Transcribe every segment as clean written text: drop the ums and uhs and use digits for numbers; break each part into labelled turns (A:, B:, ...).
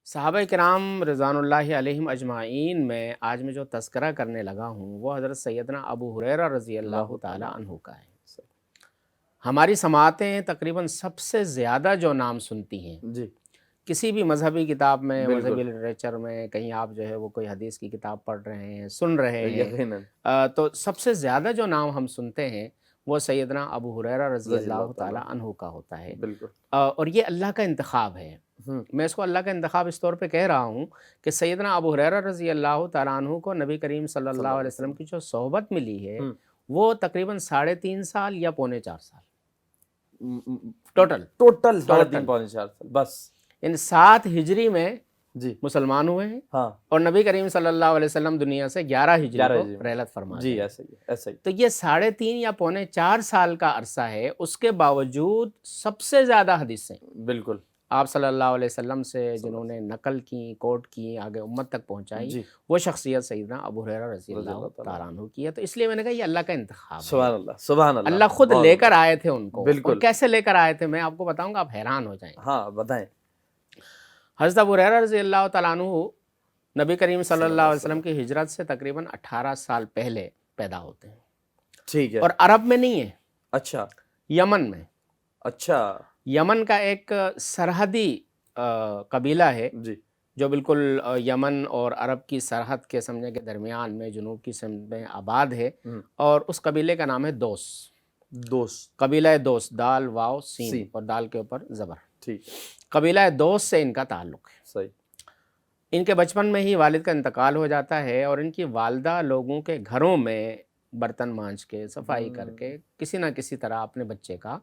A: صحابہ کرام رضوان اللہ علیہم اجمعین میں آج میں جو تذکرہ کرنے لگا ہوں وہ حضرت سیدنا ابو ہریرہ رضی اللہ تعالی عنہ کا ہے۔ ہماری سماعتیں تقریباً سب سے زیادہ جو نام سنتی ہیں
B: جی
A: کسی بھی مذہبی کتاب میں،
B: بالکل
A: مذہبی لٹریچر میں، کہیں آپ جو ہے وہ کوئی حدیث کی کتاب پڑھ رہے ہیں، سن رہے ہیں،
B: یقیناً
A: تو سب سے زیادہ جو نام ہم سنتے ہیں وہ سیدنا ابو ہریرہ رضی اللہ تعالی عنہ کا ہوتا ہے،
B: بالکل
A: اور یہ اللہ کا انتخاب ہے۔ میں اس کو اللہ کا انتخاب اس طور پہ کہہ رہا ہوں کہ سیدنا ابو ہریرہ رضی اللہ تعالیٰ عنہ کو نبی کریم صلی اللہ علیہ وسلم کی جو صحبت ملی ہے وہ تقریباً 3.5 سال یا 3.25 سال ٹوٹل
B: ٹوٹل 3.5 سال بس،
A: یعنی 7 ہجری میں
B: جی
A: مسلمان ہوئے ہیں
B: ہاں
A: اور نبی کریم صلی اللہ علیہ وسلم دنیا سے 11 ہجری کو رحلت فرما
B: جی
A: گئے۔
B: ایسا ہی ایسا ہی
A: تو یہ 3.5 یا 3.25 سال کا عرصہ ہے، اس کے باوجود سب سے زیادہ حدیثیں
B: بالکل
A: آپ صلی اللہ علیہ وسلم سے جنہوں نے نقل کی، کوٹ کی، آگے امت تک پہنچائی،
B: جی
A: وہ شخصیت سیدنا ابو ہریرہ رضی اللہ تعالیٰ عنہ کی ہے۔ تو اس لیے میں نے کہا یہ اللہ کا انتخاب ہے،
B: سبحان اللہ سبحان اللہ،
A: اللہ خود لے کر آئے تھے ان کو،
B: بالکل
A: اور کیسے لے کر آئے تھے میں آپ کو بتاؤں گا، آپ حیران ہو جائیں۔
B: ہاں بتائیں۔
A: حضرت ابو ہریرہ رضی اللہ تعالیٰ عنہ نبی کریم صلی اللہ علیہ وسلم کی ہجرت سے تقریباً 18 سال پہلے پیدا ہوتے ہیں،
B: ٹھیک ہے،
A: اور عرب میں نہیں ہے،
B: اچھا
A: یمن میں۔
B: اچھا
A: یمن کا ایک سرحدی قبیلہ ہے
B: جی
A: جو بالکل یمن اور عرب کی سرحد کے سمجھے کے درمیان میں جنوب کی سمت میں آباد ہے، اور اس قبیلے کا نام ہے دوس،
B: دوست،
A: قبیلہ دوس، دال واو سین
B: سین،
A: اور دال کے اوپر زبر،
B: ٹھیک ہے
A: قبیلہ دوس سے ان کا تعلق ہے۔
B: صحیح،
A: ان کے بچپن میں ہی والد کا انتقال ہو جاتا ہے، اور ان کی والدہ لوگوں کے گھروں میں برتن مانجھ کے، صفائی کر کے کسی نہ کسی طرح اپنے بچے کا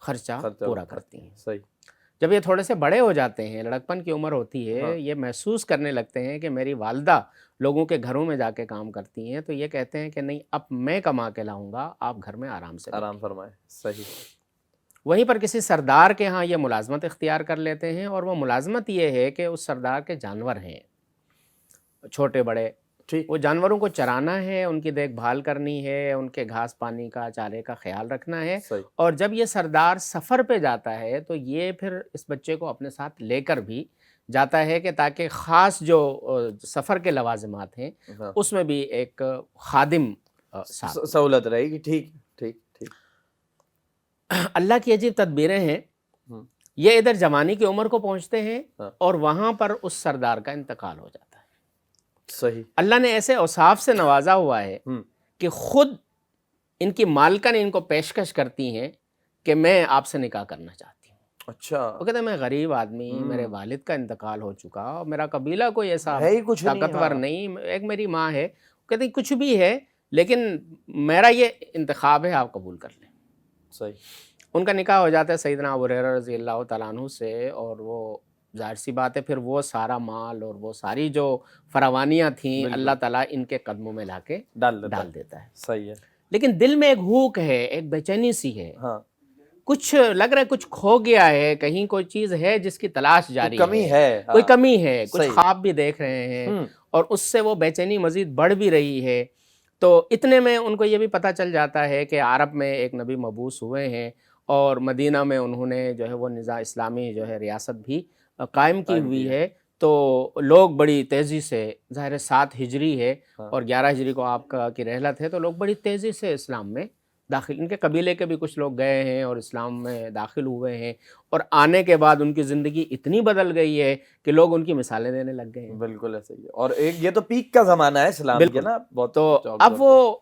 A: خرچہ پورا کرتی ہیں۔
B: صحیح،
A: جب یہ تھوڑے سے بڑے ہو جاتے ہیں، لڑکپن کی عمر ہوتی ہے، یہ محسوس کرنے لگتے ہیں کہ میری والدہ لوگوں کے گھروں میں جا کے کام کرتی ہیں، تو یہ کہتے ہیں کہ نہیں، اب میں کما کے لاؤں گا، آپ گھر میں آرام سے
B: آرام فرمائے، صحیح،
A: وہیں پر کسی سردار کے ہاں یہ ملازمت اختیار کر لیتے ہیں، اور وہ ملازمت یہ ہے کہ اس سردار کے جانور ہیں چھوٹے بڑے،
B: ٹھیک،
A: وہ جانوروں کو چرانا ہے، ان کی دیکھ بھال کرنی ہے، ان کے گھاس پانی کا، چارے کا خیال رکھنا ہے۔
B: صحیح،
A: اور جب یہ سردار سفر پہ جاتا ہے تو یہ پھر اس بچے کو اپنے ساتھ لے کر بھی جاتا ہے کہ تاکہ خاص جو سفر کے لوازمات ہیں اس میں بھی ایک خادم ساتھ۔
B: سہولت رہے گی، ٹھیک ٹھیک ٹھیک۔
A: اللہ کی عجیب تدبیریں ہیں، یہ ادھر جوانی کی عمر کو پہنچتے ہیں اور وہاں پر اس سردار کا انتقال ہو جاتا ہے۔
B: صحیح،
A: اللہ نے ایسے اوصاف سے نوازا ہوا ہے کہ خود ان کی مالکن ان کو پیشکش کرتی ہیں کہ میں آپ سے نکاح کرنا چاہتی ہوں۔
B: اچھا،
A: وہ کہتے ہیں میں غریب آدمی، میرے والد کا انتقال ہو چکا، اور میرا قبیلہ کوئی ایسا
B: ہے ہی کچھ نہیں،
A: طاقتور نہیں، ایک میری ماں ہے، کہتے ہیں کچھ بھی ہے لیکن میرا یہ انتخاب ہے، آپ قبول کر لیں۔
B: صحیح،
A: ان کا نکاح ہو جاتا ہے سیدنا ابو ہریرہ رضی اللہ تعالیٰ عنہ سے، اور وہ ظاہر سی بات ہے پھر وہ سارا مال اور وہ ساری جو فراوانیاں تھیں اللہ تعالیٰ ان کے قدموں میں لا کے ڈال دیتا ہے۔
B: صحیح ہے،
A: لیکن دل میں ایک بھوک ہے، ایک بے چینی سی ہے،
B: ہاں،
A: کچھ لگ رہا ہے کچھ کھو گیا ہے، کہیں کوئی چیز ہے جس کی تلاش جاری
B: کمی ہے،
A: کوئی کمی ہے، کچھ
B: صحیح،
A: خواب بھی دیکھ رہے ہیں، اور اس سے وہ بے چینی مزید بڑھ بھی رہی ہے۔ تو اتنے میں ان کو یہ بھی پتہ چل جاتا ہے کہ عرب میں ایک نبی مبعوث ہوئے ہیں، اور مدینہ میں انہوں نے جو ہے وہ نظام اسلامی جو ہے ریاست بھی قائم کی ہوئی ہے۔ تو لوگ بڑی تیزی سے، ظاہر 7 ہجری ہے اور 11 ہجری کو آپ کی رحلت ہے، تو لوگ بڑی تیزی سے اسلام میں داخل، ان کے قبیلے کے بھی کچھ لوگ گئے ہیں اور اسلام میں داخل ہوئے ہیں، اور آنے کے بعد ان کی زندگی اتنی بدل گئی ہے کہ لوگ ان کی مثالیں دینے لگ گئے ہیں۔
B: بالکل ایسا ہی ہے، اور ایک یہ تو پیک کا زمانہ ہے اسلام کے نا، بہت۔
A: تو اب وہ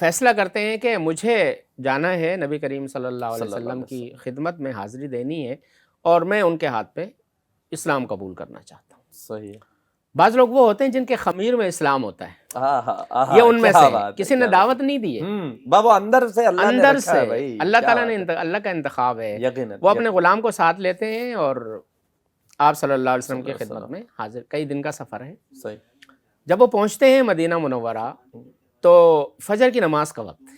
A: فیصلہ کرتے ہیں کہ مجھے جانا ہے نبی کریم صلی اللہ علیہ وسلم کی خدمت میں حاضری دینی ہے، اور میں ان کے ہاتھ پہ اسلام قبول کرنا چاہتا ہوں۔
B: صحیح ہے،
A: بعض لوگ وہ ہوتے ہیں جن کے خمیر میں اسلام ہوتا ہے،
B: ہاں،
A: یہ ان میں سے کسی نے دعوت نہیں دی ہے،
B: بابا اندر سے اللہ نے
A: اندر
B: رکھا
A: سے
B: ہے بھائی،
A: اللہ تعالیٰ نے، اللہ کا انتخاب ہے،
B: یقیناً،
A: وہ اپنے غلام کو ساتھ لیتے ہیں اور آپ صلی اللہ علیہ وسلم کی خدمت میں حاضر، کئی دن کا سفر ہے۔
B: صحیح،
A: جب وہ پہنچتے ہیں مدینہ منورہ تو فجر کی نماز کا وقت،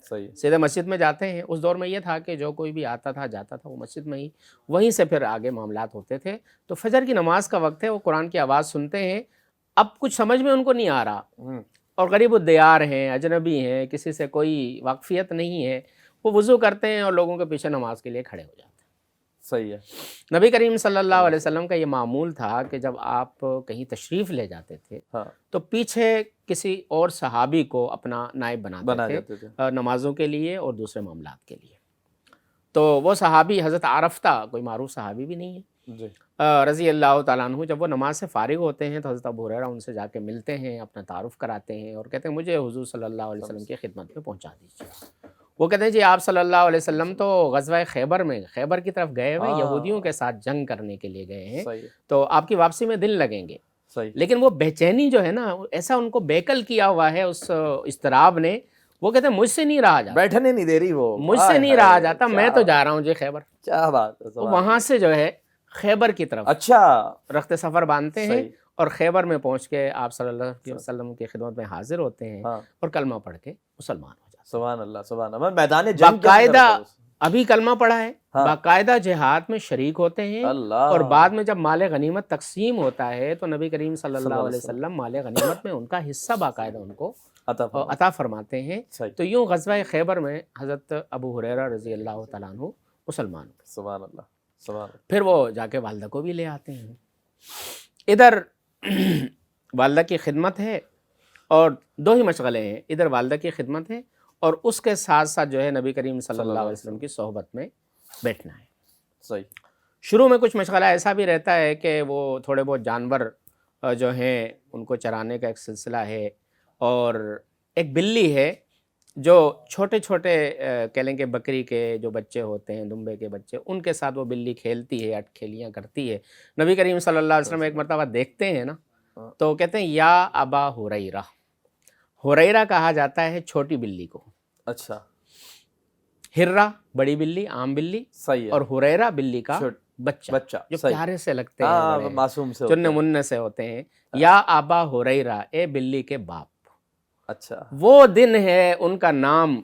B: صحیح،
A: سیدھے مسجد میں جاتے ہیں۔ اس دور میں یہ تھا کہ جو کوئی بھی آتا تھا جاتا تھا وہ مسجد میں ہی، وہیں سے پھر آگے معاملات ہوتے تھے۔ تو فجر کی نماز کا وقت ہے، وہ قرآن کی آواز سنتے ہیں، اب کچھ سمجھ میں ان کو نہیں آ رہا، اور غریب الدیار ہیں، اجنبی ہیں، کسی سے کوئی واقفیت نہیں ہے، وہ وضو کرتے ہیں اور لوگوں کے پیچھے نماز کے لیے کھڑے ہو جاتے ہیں۔
B: صحیح ہے.
A: نبی کریم صلی اللہ علیہ وسلم کا یہ معمول تھا کہ جب آپ کہیں تشریف لے جاتے تھے
B: ہاں
A: تو پیچھے کسی اور صحابی کو اپنا نائب
B: بنا
A: بناتے
B: جاتے تھے.
A: تھے نمازوں کے لیے اور دوسرے معاملات کے لیے. تو وہ صحابی حضرت عارف تھا، کوئی معروف صحابی بھی نہیں ہے،
B: جی
A: رضی اللہ تعالیٰ عنہ. جب وہ نماز سے فارغ ہوتے ہیں تو حضرت ابو ہریرہ ان سے جا کے ملتے ہیں، اپنا تعارف کراتے ہیں اور کہتے ہیں مجھے حضور صلی اللہ علیہ وسلم کی خدمت میں پہنچا دیجیے. وہ کہتے ہیں جی آپ صلی اللہ علیہ وسلم تو غزوہ خیبر کی طرف گئے ہوئے، یہودیوں کے ساتھ جنگ کرنے کے لیے گئے ہیں،
B: صحیح ہے.
A: تو آپ کی واپسی میں دن لگیں گے.
B: صحیح.
A: لیکن وہ بے چینی جو ہے نا، ایسا ان کو بیکل کیا ہوا ہے اس اضطراب نے. وہ کہتے ہیں مجھ سے نہیں رہا جاتا،
B: بیٹھنے نہیں دے رہی وہ،
A: مجھ سے نہیں رہا جاتا، میں تو جا رہا ہوں جی خیبر.
B: کیا بات ہے.
A: وہاں سے جو ہے خیبر کی طرف
B: اچھا
A: رخت سفر باندھتے ہیں
B: صحیح.
A: اور خیبر میں پہنچ کے آپ صلی اللہ علیہ وسلم کی خدمت میں حاضر ہوتے ہیں
B: ہاں
A: اور کلمہ پڑھ کے مسلمان ہو جاتے ہیں.
B: سبحان اللہ سبحان اللہ. میدان جنگ کے اندر
A: باقاعدہ
B: تھا اس.
A: ابھی کلمہ پڑھا ہے،
B: ہاں.
A: باقاعدہ جہاد میں شریک ہوتے ہیں
B: اللہ
A: اور بعد میں جب مال غنیمت تقسیم ہوتا ہے تو نبی کریم صلی اللہ
B: صلی
A: علیہ وسلم مال غنیمت میں ان کا حصہ باقاعدہ ان کو
B: عطا فرما.
A: عطا فرماتے ہیں.
B: صحیح.
A: تو یوں غزوہ خیبر میں حضرت ابو ہریرہ رضی اللہ تعالیٰ عنہ مسلمان ہوئے.
B: سبحان اللہ سبحان اللہ.
A: پھر وہ جا کے والدہ کو بھی لے آتے ہیں. ادھر والدہ کی خدمت ہے اور دو ہی مشغلے ہیں، ادھر والدہ کی خدمت ہے اور اس کے ساتھ ساتھ جو ہے نبی کریم صلی اللہ علیہ وسلم کی صحبت میں بیٹھنا ہے.
B: صحیح.
A: شروع میں کچھ مشغلہ ایسا بھی رہتا ہے کہ وہ تھوڑے بہت جانور جو ہیں ان کو چرانے کا ایک سلسلہ ہے، اور ایک بلی ہے جو چھوٹے چھوٹے کہہ لیں کہ بکری کے جو بچے ہوتے ہیں، دمبے کے بچے، ان کے ساتھ وہ بلی کھیلتی ہے، اٹکھیلیاں کرتی ہے. نبی کریم صلی اللہ علیہ وسلم ایک مرتبہ دیکھتے ہیں نا تو کہتے ہیں یا ابا ہریرہ. ہریرہ کہا جاتا ہے چھوٹی بلی کو،
B: اچھا
A: ہرہ بڑی بلی، عام بلی،
B: صحیح ہے.
A: اور ہریرہ بلی کا بچہ جو
B: صحیح.
A: پیارے سے لگتے ہیں،
B: ہاں
A: بڑے
B: معصوم سے
A: چننے
B: ہوتا ہے.
A: مننے سے ہوتے ہیں. یا ابا ہریرہ، اے بلی کے باپ.
B: اچھا
A: وہ دن ہے ان کا نام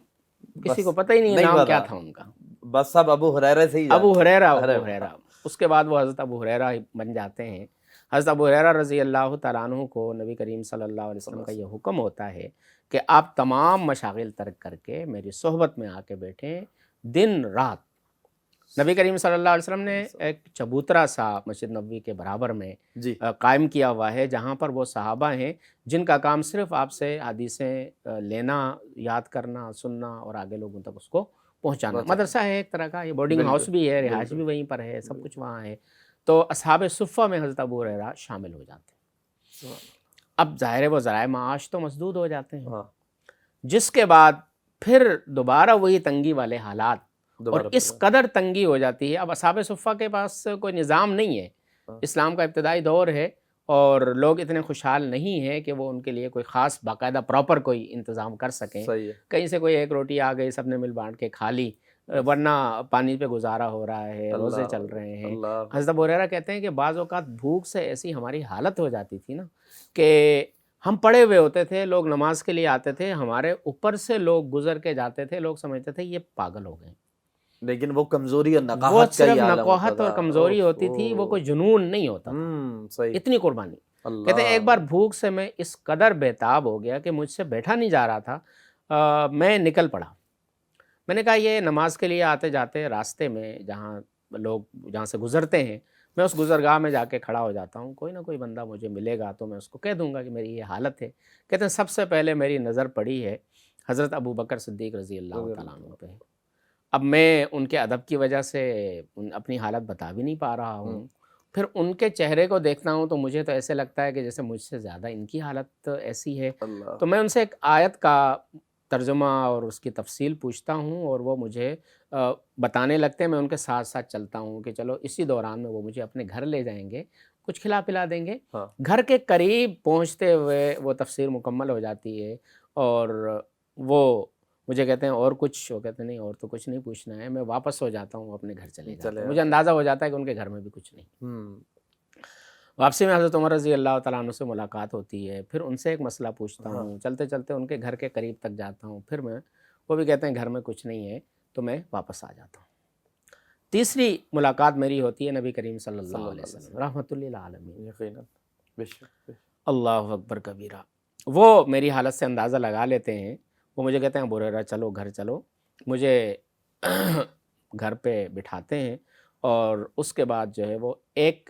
A: کسی
B: بس
A: کو پتہ ہی نہیں ہے
B: نہیں
A: نام
B: پتا.
A: کیا تھا ان کا.
B: بس سب ابو ہریرہ سے ہی
A: ابو ہریرہ
B: ارے
A: ابو ہریرہ. اس کے بعد وہ حضرت ابو ہریرہ بن جاتے ہیں. حضرت ابو ہریرہ رضی اللہ تعالیٰ عنہ کو نبی کریم صلی اللہ علیہ وسلم کا یہ حکم ہوتا ہے کہ آپ تمام مشاغل ترک کر کے میری صحبت میں آ کے بیٹھیں دن رات. نبی کریم صلی اللہ علیہ وسلم نے ایک چبوترا سا مسجد نبوی کے برابر میں
B: جی
A: قائم کیا ہوا ہے، جہاں پر وہ صحابہ ہیں جن کا کام صرف آپ سے حدیثیں لینا، یاد کرنا، سننا اور آگے لوگوں تک اس کو پہنچانا. مدرسہ ہے ایک طرح کا، یہ بورڈنگ ہاؤس بھی ہے، رہائش بھی وہیں پر ہے، سب کچھ وہاں ہے. تو اصحاب صفہ میں حضرت ابو ہریرہ شامل ہو جاتے ہیں. اب ظاہر ہے وہ ذرائع معاش تو مسدود ہو جاتے ہیں، جس کے بعد پھر دوبارہ وہی تنگی والے حالات، اور اس قدر تنگی ہو جاتی ہے. اب اصحاب صفہ کے پاس کوئی نظام نہیں ہے، اسلام کا ابتدائی دور ہے اور لوگ اتنے خوشحال نہیں ہیں کہ وہ ان کے لیے کوئی خاص باقاعدہ پراپر کوئی انتظام کر سکیں. کہیں سے کوئی ایک روٹی آ گئی، سب نے مل بانٹ کے کھا لی، ورنہ پانی پہ گزارا ہو رہا ہے، روزے چل رہے ہیں. حضرت ابو ہریرہ کہتے ہیں کہ بعض اوقات بھوک سے ایسی ہماری حالت ہو جاتی تھی نا کہ ہم پڑے ہوئے ہوتے تھے، لوگ نماز کے لیے آتے تھے، ہمارے اوپر سے لوگ گزر کے جاتے تھے، لوگ سمجھتے تھے یہ پاگل ہو گئے.
B: لیکن وہ کمزوری اور
A: وہ
B: نقاہت کا
A: صرف
B: ہی عالم
A: نقاہت
B: ہوتا
A: اور
B: تھا.
A: کمزوری ہوتی تھی، وہ کوئی جنون نہیں ہوتا تھا.
B: صحیح.
A: اتنی قربانی. کہتے ہیں ایک بار بھوک سے میں اس قدر بےتاب ہو گیا کہ مجھ سے بیٹھا نہیں جا رہا تھا. میں نکل پڑا. میں نے کہا یہ نماز کے لیے آتے جاتے راستے میں جہاں سے گزرتے ہیں، میں اس گزرگاہ میں جا کے کھڑا ہو جاتا ہوں، کوئی نہ کوئی بندہ مجھے ملے گا تو میں اس کو کہہ دوں گا کہ میری یہ حالت ہے. کہتے ہیں سب سے پہلے میری نظر پڑی ہے حضرت ابو بکر صدیق رضی اللہ تعالیٰ عنہ پہ. اب میں ان کے ادب کی وجہ سے اپنی حالت بتا بھی نہیں پا رہا ہوں. پھر ان کے چہرے کو دیکھتا ہوں تو مجھے تو ایسے لگتا ہے کہ جیسے مجھ سے زیادہ ان کی حالت ایسی ہے. تو میں ان سے ایک آیت کا ترجمہ اور اس کی تفصیل پوچھتا ہوں اور وہ مجھے بتانے لگتے ہیں. میں ان کے ساتھ ساتھ چلتا ہوں کہ چلو اسی دوران میں وہ مجھے اپنے گھر لے جائیں گے، کچھ کھلا پلا دیں گے. گھر کے قریب پہنچتے ہوئے وہ تفسیر مکمل ہو جاتی ہے اور وہ مجھے کہتے ہیں اور کچھ، وہ کہتے ہیں نہیں اور تو کچھ نہیں پوچھنا ہے. میں واپس ہو جاتا ہوں، اپنے گھر چلے جاتا ہوں. مجھے اندازہ ہو جاتا ہے کہ ان کے گھر میں بھی کچھ نہیں. واپسی میں حضرت عمر رضی اللہ تعالیٰ عنہ سے ملاقات ہوتی ہے. پھر ان سے ایک مسئلہ پوچھتا ہوں، چلتے چلتے ان کے گھر کے قریب تک جاتا ہوں. پھر وہ بھی کہتے ہیں گھر میں کچھ نہیں ہے، تو میں واپس آ جاتا ہوں. تیسری ملاقات میری ہوتی ہے نبی کریم صلی اللہ علیہ وسلم رحمۃ للعالمین. اللہ اکبر کبیرہ. وہ میری حالت سے اندازہ لگا لیتے ہیں. وہ مجھے کہتے ہیں ابو ہریرہ چلو گھر چلو. مجھے گھر پہ بٹھاتے ہیں اور اس کے بعد جو ہے وہ ایک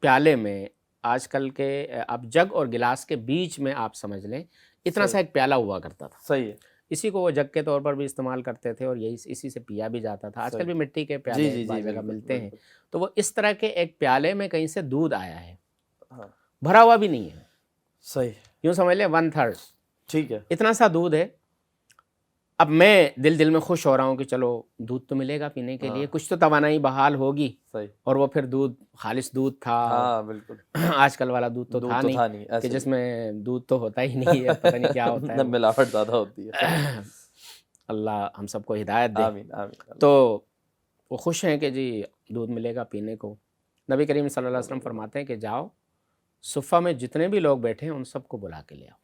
A: پیالے میں آج کل کے اب جگ اور گلاس کے بیچ میں آپ سمجھ لیں اتنا سا ایک پیالہ ہوا کرتا تھا.
B: صحیح ہے.
A: اسی کو وہ جگ کے طور پر بھی استعمال کرتے تھے اور یہی اسی سے پیا بھی جاتا تھا. آج کل بھی مٹی کے پیالے بعض جگہ ملتے ہیں. تو وہ اس طرح کے ایک پیالے میں کہیں سے دودھ آیا ہے, بھرا ہوا بھی نہیں ہے,
B: صحیح,
A: یوں سمجھ لیں 1/3.
B: ٹھیک ہے.
A: اتنا سا دودھ ہے. اب میں دل میں خوش ہو رہا ہوں کہ چلو دودھ تو ملے گا پینے کے لیے, کچھ تو توانائی بحال ہوگی.
B: صحیح.
A: اور وہ پھر دودھ خالص دودھ تھا.
B: ہاں بالکل.
A: آج کل والا دودھ تو تھا نہیں کہ جس میں دودھ تو ہوتا ہی نہیں ہے, پتہ نہیں کیا ہوتا ہے,
B: ملاوٹ زیادہ ہوتی ہے.
A: اللہ ہم سب کو ہدایت دے.
B: آمین آمین.
A: تو وہ خوش ہیں کہ جی دودھ ملے گا پینے کو. نبی کریم صلی اللہ علیہ وسلم فرماتے ہیں کہ جاؤ صفہ میں جتنے بھی لوگ بیٹھے ہیں ان سب کو بلا کے لے آؤ.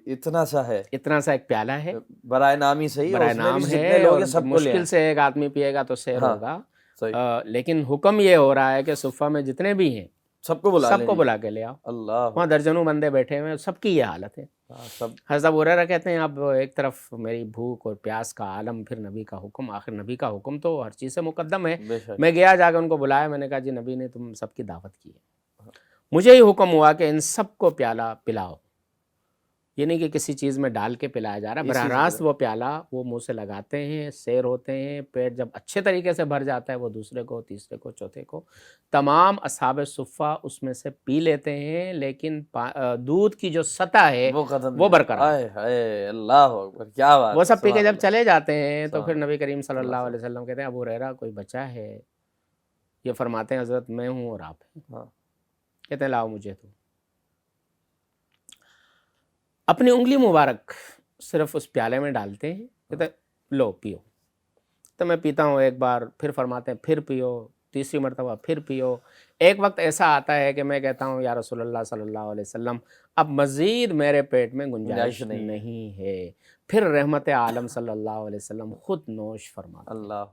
B: اتنا سا ہے,
A: اتنا سا ایک پیالہ ہے,
B: برائے نام ہی صحیح,
A: برائے نام ہے, اور مشکل سے ایک آدمی پیے گا تو سیر ہوگا. لیکن حکم یہ ہو رہا ہے کہ صفہ میں جتنے بھی ہیں
B: سب کو
A: بلا کے لے آؤ.
B: اللہ,
A: وہاں درجنوں بندے بیٹھے ہوئے ہیں, سب کی یہ حالت ہے. حضرت ابو ہریرہ کہتے ہیں اب ایک طرف میری بھوک اور پیاس کا عالم, پھر نبی کا حکم. آخر نبی کا حکم تو ہر چیز سے مقدم ہے. میں گیا جا کے ان کو بلایا, میں نے کہا جی نبی نے تم سب کی دعوت کی ہے, مجھے ہی حکم ہوا کہ ان سب کو پیالہ پلاؤ. یہ نہیں کہ کسی چیز میں ڈال کے پلایا جا رہا, براہ راست وہ پیالہ وہ منہ سے لگاتے ہیں, سیر ہوتے ہیں, پیٹ جب اچھے طریقے سے بھر جاتا ہے وہ دوسرے کو, تیسرے کو, چوتھے کو, تمام اصحاب صفہ اس میں سے پی لیتے ہیں. لیکن دودھ کی جو سطح ہے وہ برقرار.
B: اللہ اکبر, کیا بات.
A: وہ سب پی کے جب چلے جاتے ہیں تو پھر نبی کریم صلی اللہ علیہ وسلم کہتے ہیں ابو ہریرہ کوئی بچا ہے؟ یہ فرماتے ہیں حضرت میں ہوں اور آپ ہیں. کہتے ہیں لاؤ مجھے. تو اپنی انگلی مبارک صرف اس پیالے میں ڈالتے ہیں, کہتے لو پیو. تو میں پیتا ہوں ایک بار, پھر فرماتے ہیں پھر پیو, تیسری مرتبہ پھر پیو. ایک وقت ایسا آتا ہے کہ میں کہتا ہوں یا رسول اللہ صلی اللہ علیہ وسلم اب مزید میرے پیٹ میں گنجائش نہیں ہے. پھر رحمت عالم صلی اللہ علیہ وسلم خود نوش فرماتے. اللہ